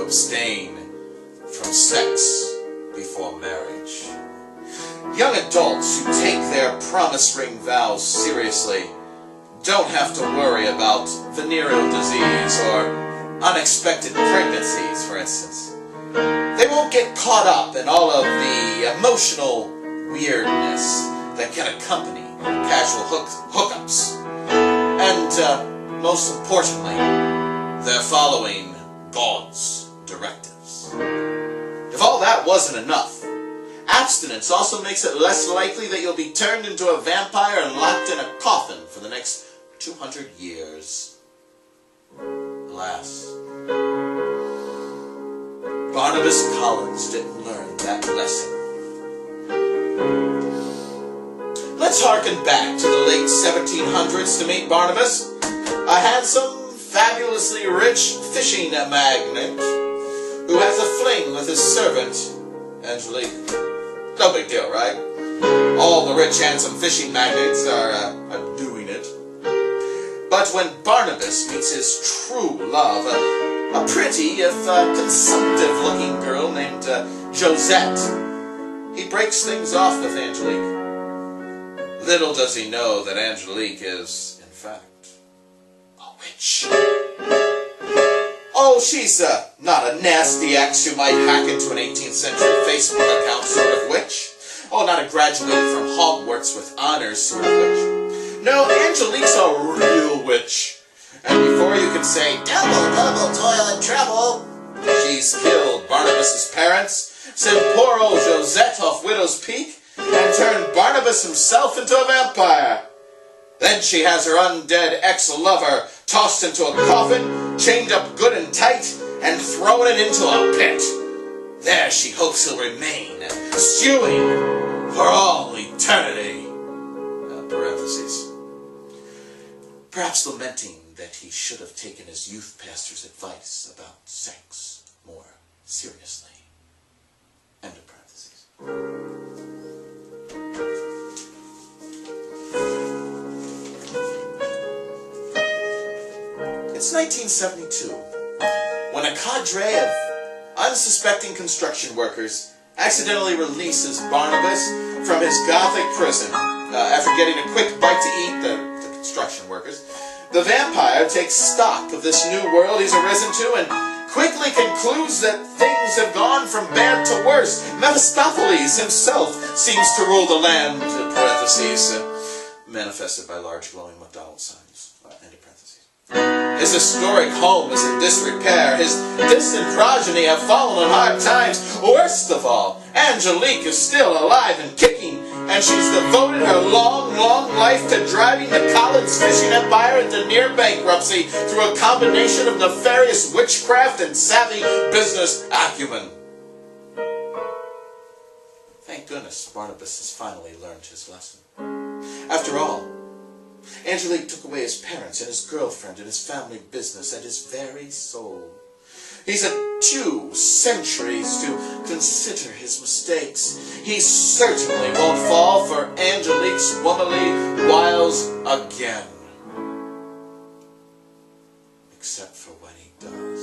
abstain from sex before marriage. Young adults who take their promise ring vows seriously don't have to worry about venereal disease or unexpected pregnancies, for instance. They won't get caught up in all of the emotional weirdness that can accompany casual hookups. And most importantly, they're following God's directives. If all that wasn't enough, abstinence also makes it less likely that you'll be turned into a vampire and locked in a coffin for the next 200 years. Alas, Barnabas Collins didn't learn that lesson. Let's harken back to the late 1700s to meet Barnabas, a handsome, fabulously rich fishing magnate who has a fling with his servant, Angelique. No big deal, right? All the rich, handsome fishing magnates are doing it. But when Barnabas meets his true love, a pretty, if consumptive-looking girl named Josette, he breaks things off with Angelique. Little does he know that Angelique is, in fact, a witch. Oh, she's not a nasty ex who might hack into an 18th century Facebook account sort of witch. Oh, not a graduated from Hogwarts with honors sort of witch. No, Angelique's a real witch. And before you can say, double, double, toil and trouble, she's killed Barnabas' parents, sent poor old Josette off Widow's Peak, and turned Barnabas himself into a vampire. Then she has her undead ex-lover tossed into a coffin, chained up good and tight, and thrown it into a pit. There she hopes he'll remain, stewing for all eternity. Parentheses. Perhaps lamenting that he should have taken his youth pastor's advice about sex more seriously. End of parentheses. It's 1972, when a cadre of unsuspecting construction workers accidentally releases Barnabas from his gothic prison after getting a quick bite to eat, the construction workers. The vampire takes stock of this new world he's arisen to and quickly concludes that things have gone from bad to worse. Mephistopheles himself seems to rule the land, parentheses, manifested by large glowing McDonald's signs, end of parentheses. His historic home is in disrepair. His distant progeny have fallen on hard times. Worst of all, Angelique is still alive and kicking, and she's devoted her long, long life to driving the Collins fishing empire into near bankruptcy through a combination of nefarious witchcraft and savvy business acumen. Thank goodness Barnabas has finally learned his lesson. After all, Angelique took away his parents and his girlfriend and his family business and his very soul. He's had 2 centuries to consider his mistakes. He certainly won't fall for Angelique's womanly wiles again. Except for when he does.